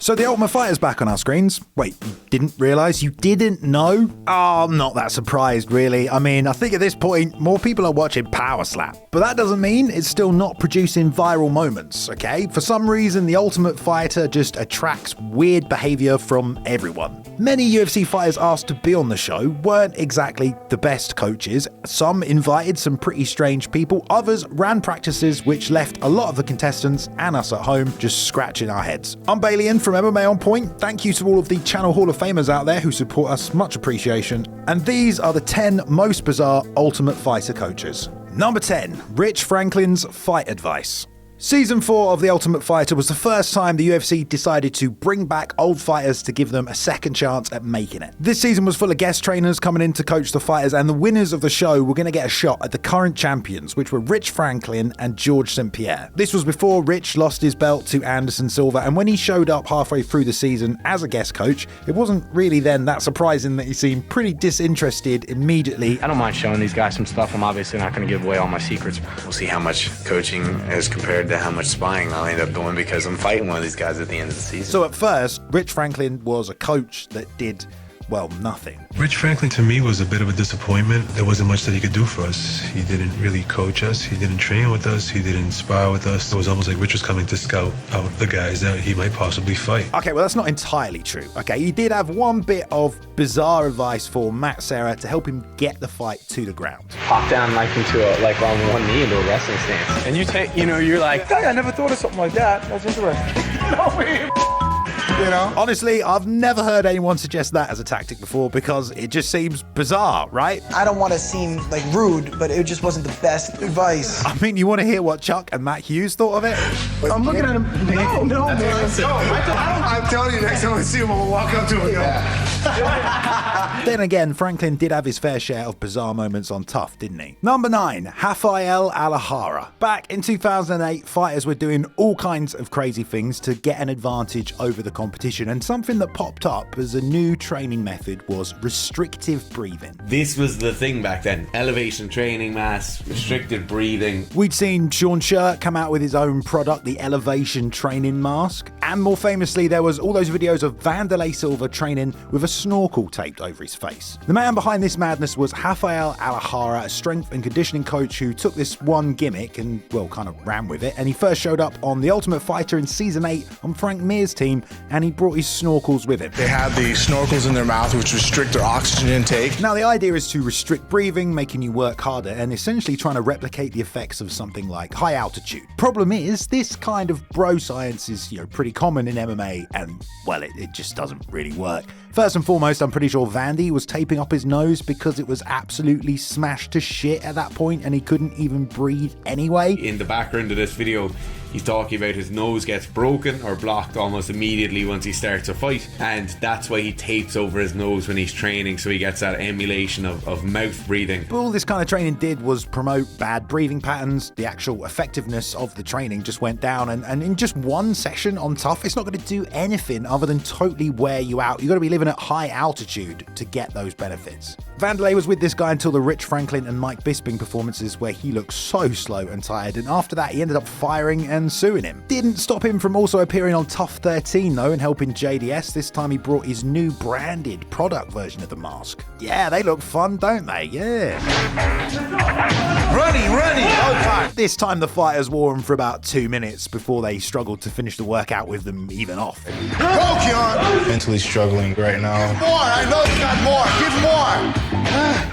So the Ultimate Fighter's back on our screens. Wait, you didn't realise? You didn't know? Oh, I'm not that surprised, really. I mean, I think at this point, more people are watching Power Slap. But that doesn't mean it's still not producing viral moments, okay? For some reason, the Ultimate Fighter just attracts weird behaviour from everyone. Many UFC fighters asked to be on the show weren't exactly the best coaches. Some invited some pretty strange people. Others ran practices which left a lot of the contestants and us at home just scratching our heads. I'm Balian from MMA On Point. Thank you to all of the Channel Hall of Famers out there who support us. Much appreciation. And these are the 10 most bizarre Ultimate Fighter coaches. Number 10, Rich Franklin's fight advice. Season 4 of The Ultimate Fighter was the first time the UFC decided to bring back old fighters to give them a second chance at making it. This season was full of guest trainers coming in to coach the fighters, and the winners of the show were going to get a shot at the current champions, which were Rich Franklin and George St. Pierre. This was before Rich lost his belt to Anderson Silva, and when he showed up halfway through the season as a guest coach, it wasn't really then that surprising that he seemed pretty disinterested immediately. I don't mind showing these guys some stuff. I'm obviously not going to give away all my secrets. We'll see how much coaching is compared to how much sparring I'll end up doing, because I'm fighting one of these guys at the end of the season. So at first, Rich Franklin was a coach that did, well, nothing. Rich Franklin to me was a bit of a disappointment. There wasn't much that he could do for us. He didn't really coach us. He didn't train with us. He didn't spar with us. It was almost like Rich was coming to scout out the guys that he might possibly fight. Okay, well, that's not entirely true. Okay, he did have one bit of bizarre advice for Matt Serra to help him get the fight to the ground. Hop down like on one knee into a wrestling stance. And you take, you're like, hey, I never thought of something like that. That's interesting. No way. You know? Honestly, I've never heard anyone suggest that as a tactic before because it just seems bizarre, right? I don't want to seem like rude, but it just wasn't the best advice. I mean, you want to hear what Chuck and Matt Hughes thought of it? I'm looking at him. No, man. I'm telling you, next time I see him, I'm gonna walk up to him. Then again, Franklin did have his fair share of bizarre moments on Tough, didn't he? Number 9, Hakim AlAhar. Back in 2008, fighters were doing all kinds of crazy things to get an advantage over the competition, and something that popped up as a new training method was restrictive breathing. This was the thing back then. Elevation training mass, restricted breathing. We'd seen Sean Shirt come out with his own product, the Elevation Training Mask, and more famously there was all those videos of Vanderlei Silva training with a snorkel taped over his face. The man behind this madness was Hakim AlAhar, a strength and conditioning coach who took this one gimmick and, well, kind of ran with it, and he first showed up on The Ultimate Fighter in Season 8 on Frank Mir's team, and he brought his snorkels with him. They have the snorkels in their mouth, which restrict their oxygen intake. Now, the idea is to restrict breathing, making you work harder, and essentially trying to replicate the effects of something like high altitude. Problem is, this kind of bro science is, pretty common in MMA, and, well, it just doesn't really work. First and foremost, I'm pretty sure Vandy was taping up his nose because it was absolutely smashed to shit at that point, and he couldn't even breathe anyway. In the background of this video, he's talking about his nose gets broken or blocked almost immediately once he starts a fight, and that's why he tapes over his nose when he's training, so he gets that emulation of mouth breathing. But all this kind of training did was promote bad breathing patterns. The actual effectiveness of the training just went down, and in just one session on Tough, it's not going to do anything other than totally wear you out. You've got to be living at high altitude to get those benefits. Vanderlei was with this guy until the Rich Franklin and Mike Bisping performances, where he looked so slow and tired, and after that he ended up firing and suing him. Didn't stop him from also appearing on Tough 13 though and helping JDS. This time he brought his new branded product version of the mask. Yeah, they look fun, don't they? Yeah. Running, okay. This time the fighters wore them for about 2 minutes before they struggled to finish the workout with them even off. Go, Keon! Mentally struggling right now. More, I know you got more. Give more.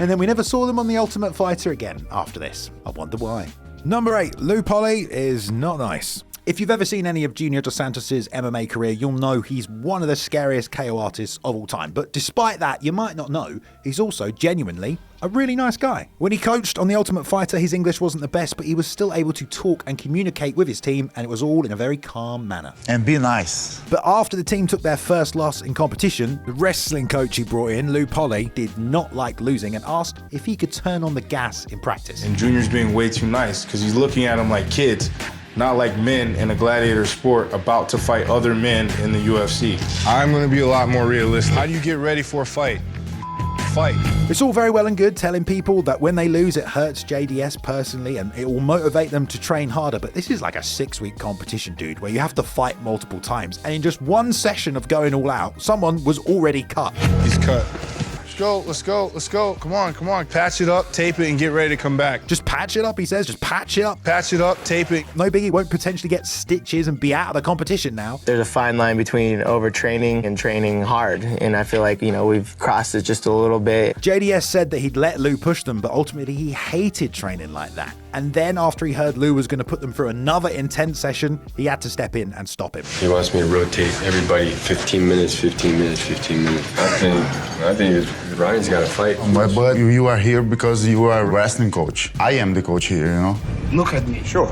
And then we never saw them on The Ultimate Fighter again after this. I wonder why. Number 8, Lou Polly is not nice. If you've ever seen any of Junior Dos Santos' MMA career, you'll know he's one of the scariest KO artists of all time. But despite that, you might not know he's also genuinely a really nice guy. When he coached on The Ultimate Fighter, his English wasn't the best, but he was still able to talk and communicate with his team, and it was all in a very calm manner. And be nice. But after the team took their first loss in competition, the wrestling coach he brought in, Lou Polly, did not like losing and asked if he could turn on the gas in practice. And Junior's being way too nice because he's looking at them like kids, not like men in a gladiator sport about to fight other men in the UFC. I'm going to be a lot more realistic. How do you get ready for a fight? fight. It's all very well and good telling people that when they lose, it hurts JDS personally and it will motivate them to train harder. But this is like a 6-week competition, dude, where you have to fight multiple times. And in just one session of going all out, someone was already cut. He's cut. Let's go. Come on. Patch it up, tape it, and get ready to come back. Just patch it up, he says. Just patch it up. Patch it up, tape it. No biggie, won't potentially get stitches and be out of the competition now. There's a fine line between overtraining and training hard, and I feel like, we've crossed it just a little bit. JDS said that he'd let Lou push them, but ultimately he hated training like that. And then after he heard Lou was going to put them through another intense session, he had to step in and stop him. He wants me to rotate everybody 15 minutes. I think Ryan's got to fight. But you are here because you are a wrestling coach. I am the coach here, Look at me. Sure.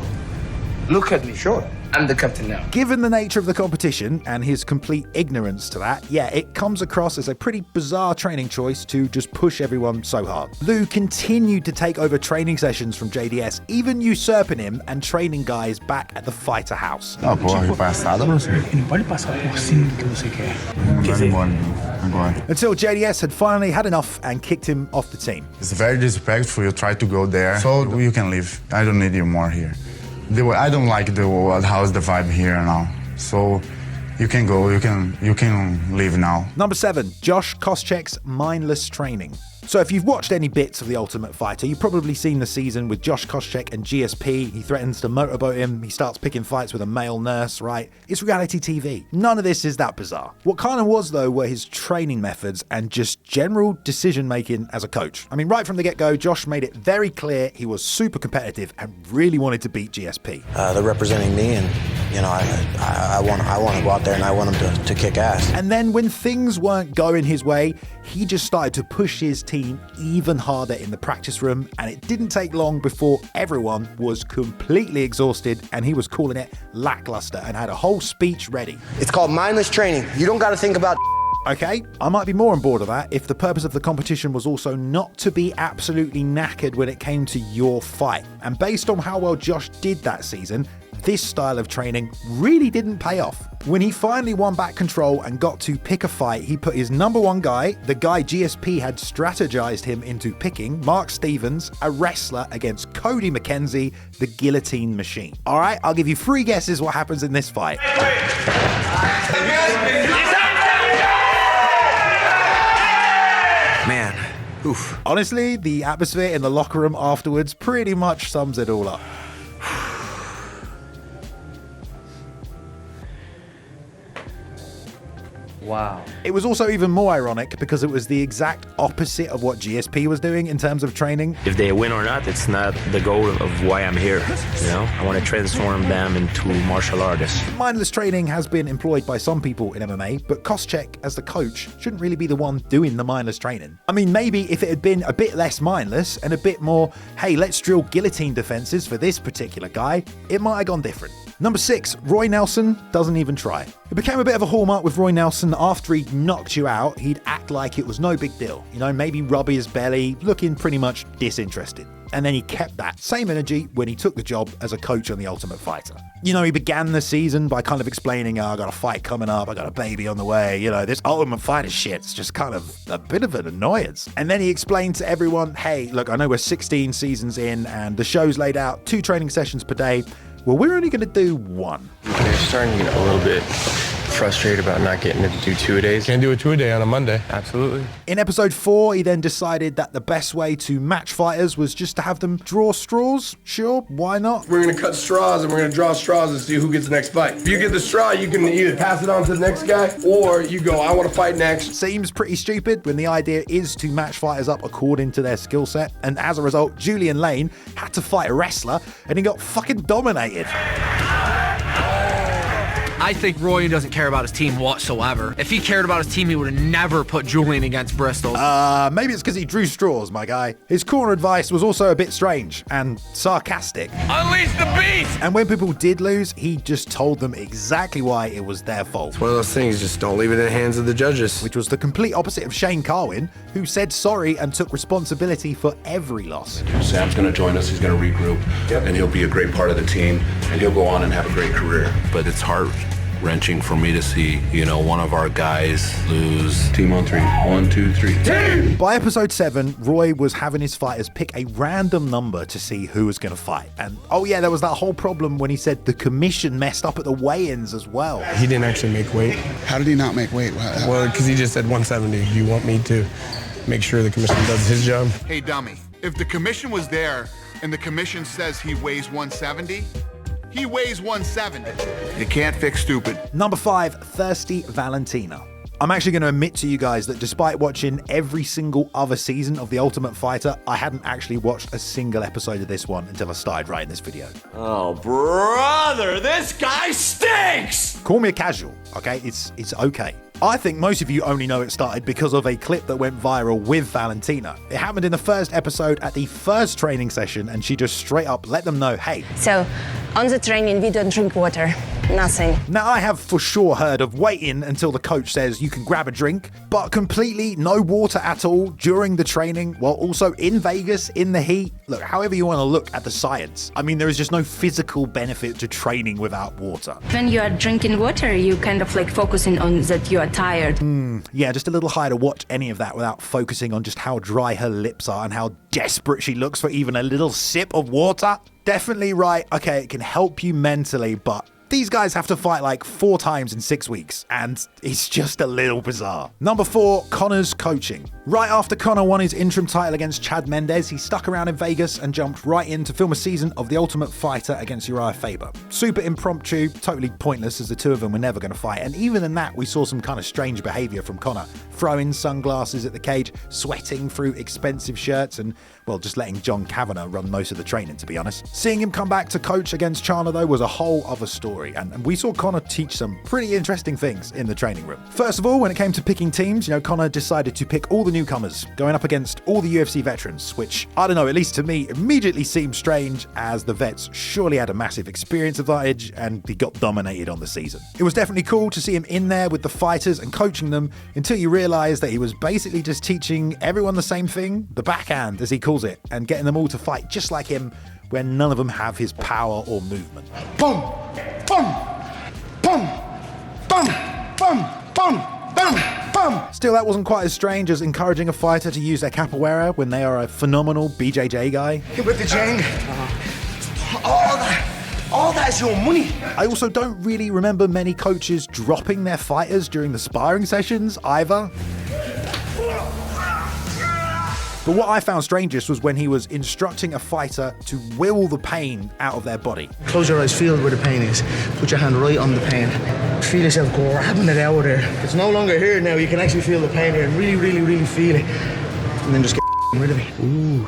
I'm the captain now. Given the nature of the competition and his complete ignorance to that, it comes across as a pretty bizarre training choice to just push everyone so hard. Lou continued to take over training sessions from JDS, even usurping him and training guys back at the Fighter House. No, passado não sei. Não pode passar por cima que não sei o que é. Until JDS had finally had enough and kicked him off the team. It's very disrespectful. You try to go there, so you can leave. I don't need you more here. I don't like how's the vibe here now. So you can go, you can leave now. Number 7, Josh Koscheck's mindless training. So if you've watched any bits of The Ultimate Fighter, you've probably seen the season with Josh Koscheck and GSP. He threatens to motorboat him. He starts picking fights with a male nurse, right? It's reality TV. None of this is that bizarre. What kind of was, though, were his training methods and just general decision-making as a coach. I mean, right from the get-go, Josh made it very clear he was super competitive and really wanted to beat GSP. They're representing me, and, I want to go out there and I want them to kick ass. And then when things weren't going his way, he just started to push his team even harder in the practice room, and it didn't take long before everyone was completely exhausted and he was calling it lackluster and had a whole speech ready. It's called mindless training. You don't got to think about Okay, I might be more on board of that if the purpose of the competition was also not to be absolutely knackered when it came to your fight. And based on how well Josh did that season, this style of training really didn't pay off. When he finally won back control and got to pick a fight, he put his number one guy, the guy GSP had strategized him into picking, Mark Stevens, a wrestler, against Cody McKenzie, the guillotine machine. All right, I'll give you 3 guesses what happens in this fight. Man, oof. Honestly, the atmosphere in the locker room afterwards pretty much sums it all up. Wow. It was also even more ironic because it was the exact opposite of what GSP was doing in terms of training. If they win or not, it's not the goal of why I'm here. I want to transform them into martial artists. Mindless training has been employed by some people in MMA, but Koscheck, as the coach, shouldn't really be the one doing the mindless training. I mean, maybe if it had been a bit less mindless and a bit more, hey, let's drill guillotine defenses for this particular guy, it might have gone different. Number 6, Roy Nelson doesn't even try. It became a bit of a hallmark with Roy Nelson. After he'd knocked you out, he'd act like it was no big deal. Maybe rub his belly, looking pretty much disinterested. And then he kept that same energy when he took the job as a coach on The Ultimate Fighter. He began the season by kind of explaining, I got a fight coming up, I got a baby on the way, this Ultimate Fighter shit's just kind of a bit of an annoyance. And then he explained to everyone, hey, look, I know we're 16 seasons in and the show's laid out 2 training sessions per day. Well, we're only going to do 1. They're starting to get a little bit frustrated about not getting to do 2-a-days. Can't do a 2-a-day on a Monday. Absolutely. In episode 4, he then decided that the best way to match fighters was just to have them draw straws. Sure, why not? We're going to cut straws and we're going to draw straws and see who gets the next fight. If you get the straw, you can either pass it on to the next guy or you go, I want to fight next. Seems pretty stupid when the idea is to match fighters up according to their skill set. And as a result, Julian Lane had to fight a wrestler and he got fucking dominated. I think Roy doesn't care about his team whatsoever. If he cared about his team, he would have never put Julian against Bristol. Maybe it's because he drew straws, my guy. His corner advice was also a bit strange and sarcastic. Unleash the beast! And when people did lose, he just told them exactly why it was their fault. It's one of those things, just don't leave it in the hands of the judges. Which was the complete opposite of Shane Carwin, who said sorry and took responsibility for every loss. Sam's going to join us, he's going to regroup, and he'll be a great part of the team, and he'll go on and have a great career. But it's hard wrenching for me to see, one of our guys lose. Team on 3. 1, 2, 3. By episode 7, Roy was having his fighters pick a random number to see who was going to fight. And oh yeah, there was that whole problem when he said the commission messed up at the weigh-ins as well. He didn't actually make weight. How did he not make weight? Well, because he just said 170. Do you want me to make sure the commission does his job? Hey, dummy. If the commission was there and the commission says he weighs 170, he weighs 170. You can't fix stupid. Number 5, Thirsty Valentina. I'm actually going to admit to you guys that despite watching every single other season of The Ultimate Fighter, I hadn't actually watched a single episode of this one until I started writing this video. Oh, brother, this guy stinks! Call me a casual, okay? It's okay. I think most of you only know it started because of a clip that went viral with Valentina. It happened in the first episode at the first training session, and she just straight up let them know, hey. So, on the training, we don't drink water. Nothing. Now, I have for sure heard of waiting until the coach says you can grab a drink, but completely no water at all during the training, while also in Vegas, in the heat. Look, however you want to look at the science. I mean, there is just no physical benefit to training without water. When you are drinking water, you kind of like focusing on that you are tired. Yeah, just a little higher to watch any of that without focusing on just how dry her lips are and how desperate she looks for even a little sip of water. Definitely right. Okay, it can help you mentally, but these guys have to fight like 4 times in 6 weeks, and it's just a little bizarre. Number 4, Conor's coaching. Right after Conor won his interim title against Chad Mendes, he stuck around in Vegas and jumped right in to film a season of The Ultimate Fighter against Uriah Faber. Super impromptu, totally pointless as the two of them were never going to fight, and even in that we saw some kind of strange behaviour from Conor. Throwing sunglasses at the cage, sweating through expensive shirts, and, well, just letting John Kavanagh run most of the training, to be honest. Seeing him come back to coach against Chandler, though, was a whole other story, and we saw Conor teach some pretty interesting things in the training room. First of all, when it came to picking teams, Conor decided to pick all the newcomers, going up against all the UFC veterans, which, I don't know, at least to me, immediately seemed strange, as the vets surely had a massive experience advantage, and he got dominated on the season. It was definitely cool to see him in there with the fighters and coaching them, until you realised that he was basically just teaching everyone the same thing, the backhand, as he calls it, and getting them all to fight just like him, where none of them have his power or movement. Boom! Boom! Boom! Boom! Boom! Boom! Boom! Boom! Still, that wasn't quite as strange as encouraging a fighter to use their capoeira when they are a phenomenal BJJ guy. Get with the Jang. All that's your money. I also don't really remember many coaches dropping their fighters during the sparring sessions either. But what I found strangest was when he was instructing a fighter to will the pain out of their body. Close your eyes, feel where the pain is. Put your hand right on the pain. Feel yourself grabbing it out of there. It's no longer here now. You can actually feel the pain here and really, really, really feel it. And then just get rid of it. Ooh.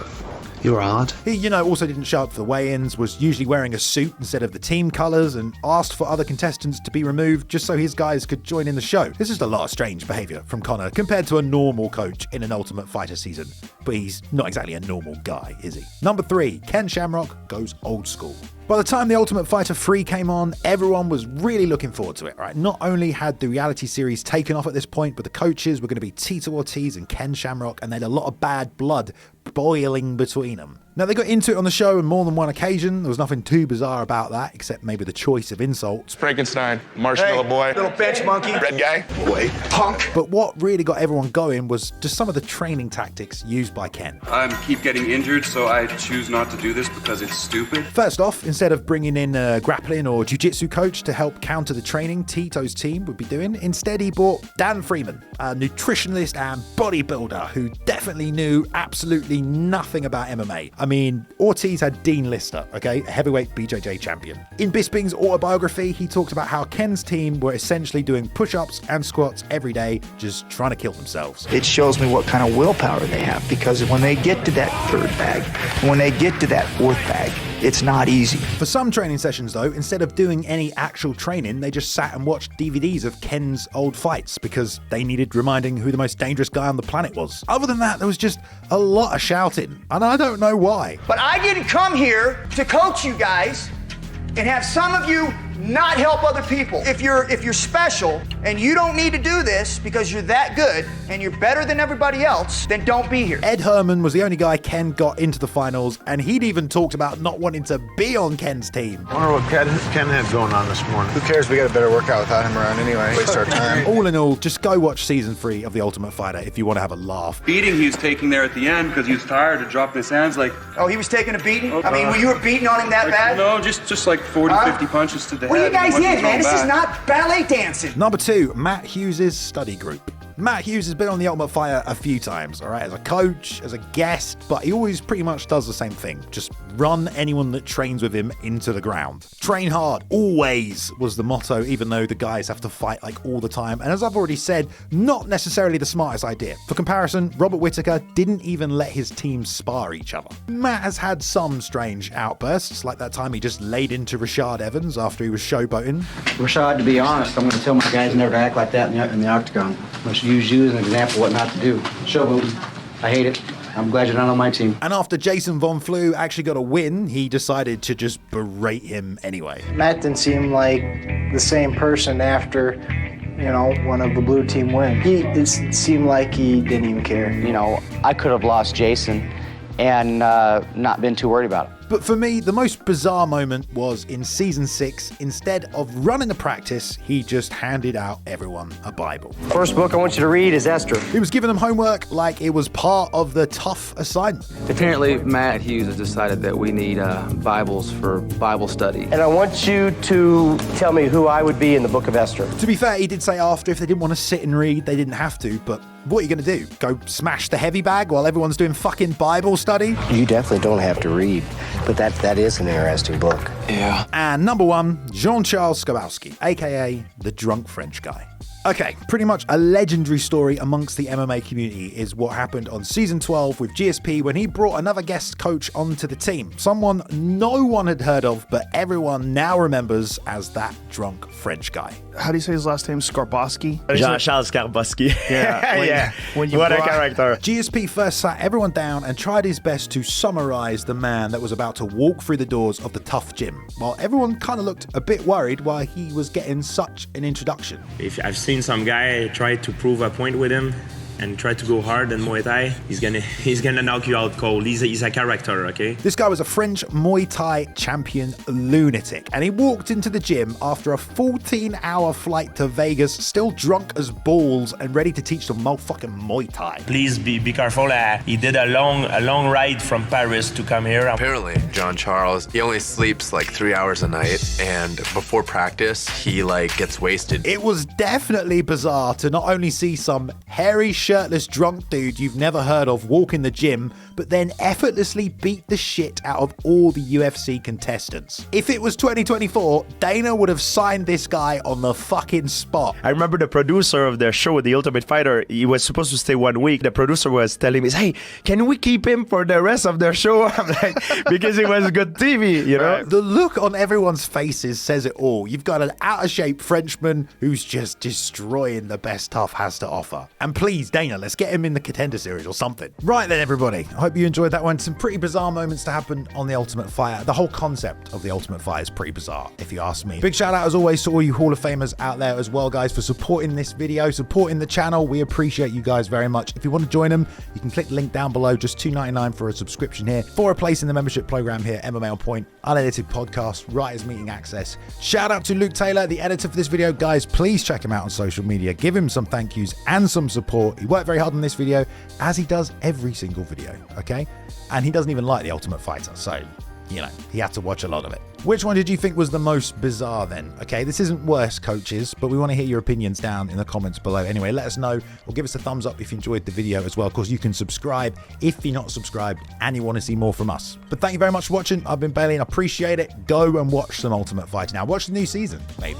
You're hard. He, also didn't show up for the weigh-ins, was usually wearing a suit instead of the team colours, and asked for other contestants to be removed just so his guys could join in the show. This is a lot of strange behaviour from Conor compared to a normal coach in an Ultimate Fighter season. But he's not exactly a normal guy, is he? Number 3, Ken Shamrock goes old school. By the time The Ultimate Fighter 3 came on, everyone was really looking forward to it, right? Not only had the reality series taken off at this point, but the coaches were going to be Tito Ortiz and Ken Shamrock, and they had a lot of bad blood boiling between them. Now, they got into it on the show on more than one occasion. There was nothing too bizarre about that, except maybe the choice of insults. Frankenstein, marshmallow boy, Little bench monkey. red guy, Boy. Punk. But what really got everyone going was just some of the training tactics used by Ken. I keep getting injured, so I choose not to do this because it's stupid. First off, instead of bringing in a grappling or jiu-jitsu coach to help counter the training Tito's team would be doing, instead he brought Dan Freeman, a nutritionalist and bodybuilder who definitely knew absolutely nothing about MMA. I mean, Ortiz had Dean Lister, okay, a heavyweight BJJ champion. In Bisping's autobiography, he talked about how Ken's team were essentially doing push-ups and squats every day, just trying to kill themselves. It shows me what kind of willpower they have, because when they get to that 3rd bag, when they get to that 4th bag, it's not easy. For some training sessions, though, instead of doing any actual training, they just sat and watched DVDs of Ken's old fights because they needed reminding who the most dangerous guy on the planet was. Other than that, there was just a lot of shouting, and I don't know why. But I didn't come here to coach you guys and have some of you not help other people. If you're special and you don't need to do this because you're that good, and you're better than everybody else, then don't be here. Ed Herman was the only guy Ken got into the finals, and he'd even talked about not wanting to be on Ken's team. I wonder what Ken had going on this morning. Who cares? We got a better workout without him around anyway. Waste our time. All in all, just go watch season 3 of The Ultimate Fighter if you want to have a laugh. Beating he was taking there at the end because he was tired of dropping his hands like... Oh, he was taking a beating? I mean, you were beating on him that bad? No, just like 40, 50 punches to the head. What are you guys in, man? This is back. not ballet dancing. Number 2, Matt Hughes' study group. Matt Hughes has been on The Ultimate Fighter a few times, all right, as a coach, as a guest, but he always pretty much does the same thing. Just run anyone that trains with him into the ground. Train hard, always, was the motto, even though the guys have to fight like all the time. And as I've already said, not necessarily the smartest idea. For comparison, Robert Whittaker didn't even let his teams spar each other. Matt has had some strange outbursts, like that time he just laid into Rashad Evans after he was showboating. Rashad, to be honest, I'm going to tell my guys never to act like that in the octagon. I must use you as an example of what not to do. Showboating. I hate it. I'm glad you're not on my team. And after Jason Von Flue actually got a win, he decided to just berate him anyway. Matt didn't seem like the same person after, one of the blue team win. It seemed like he didn't even care. I could have lost Jason and not been too worried about it. But for me, the most bizarre moment was in season 6. Instead of running the practice, he just handed out everyone a Bible. First book I want you to read is Esther. He was giving them homework like it was part of the tough assignment. Apparently, Matt Hughes has decided that we need Bibles for Bible study. And I want you to tell me who I would be in the book of Esther. To be fair, he did say after if they didn't want to sit and read, they didn't have to, but what are you going to do? Go smash the heavy bag while everyone's doing fucking Bible study? You definitely don't have to read, but that is an interesting book. Yeah. And number 1, Jean-Charles Skowalski, aka the drunk French guy. Okay, pretty much a legendary story amongst the MMA community is what happened on season 12 with GSP when he brought another guest coach onto the team. Someone no one had heard of, but everyone now remembers as that drunk French guy. How do you say his last name? Skarboski? Jean-Charles Skarboski. Yeah. What a character. GSP first sat everyone down and tried his best to summarize the man that was about to walk through the doors of the tough gym, while everyone kind of looked a bit worried why he was getting such an introduction. If I've seen some guy try to prove a point with him and try to go hard in Muay Thai, he's gonna knock you out cold. He's a character, okay? This guy was a French Muay Thai champion lunatic, and he walked into the gym after a 14-hour flight to Vegas, still drunk as balls and ready to teach them motherfucking Muay Thai. Please be careful. He did a long ride from Paris to come here. Apparently, John Charles, he only sleeps like 3 hours a night, and before practice, he gets wasted. It was definitely bizarre to not only see some hairy, shirtless drunk dude you've never heard of walk in the gym, but then effortlessly beat the shit out of all the UFC contestants. If it was 2024, Dana would have signed this guy on the fucking spot. I remember the producer of the show, The Ultimate Fighter, he was supposed to stay 1 week. The producer was telling me, hey, can we keep him for the rest of the show? I'm like, because it was good TV, Right. The look on everyone's faces says it all. You've got an out-of-shape Frenchman who's just destroying the best tough has to offer. And please, Dana, let's get him in the Contender Series or something. Right then, everybody. I hope you enjoyed that one. Some pretty bizarre moments to happen on The Ultimate Fighter. The whole concept of The Ultimate Fighter is pretty bizarre, if you ask me. Big shout out, as always, to all you Hall of Famers out there as well, guys, for supporting this video, supporting the channel. We appreciate you guys very much. If you want to join them, you can click the link down below. Just $2.99 for a subscription here, for a place in the membership program here, MMA On Point, unedited podcast, writers meeting access. Shout out to Luke Taylor, the editor for this video. Guys, please check him out on social media. Give him some thank yous and some support. He worked very hard on this video, as he does every single video, okay? And he doesn't even like The Ultimate Fighter, so, he had to watch a lot of it. Which one did you think was the most bizarre then? Okay, this isn't worst coaches, but we want to hear your opinions down in the comments below. Anyway, let us know, or give us a thumbs up if you enjoyed the video as well. Of course, you can subscribe if you're not subscribed and you want to see more from us. But thank you very much for watching. I've been Bailey and I appreciate it. Go and watch some Ultimate Fighter. Now, watch the new season, maybe.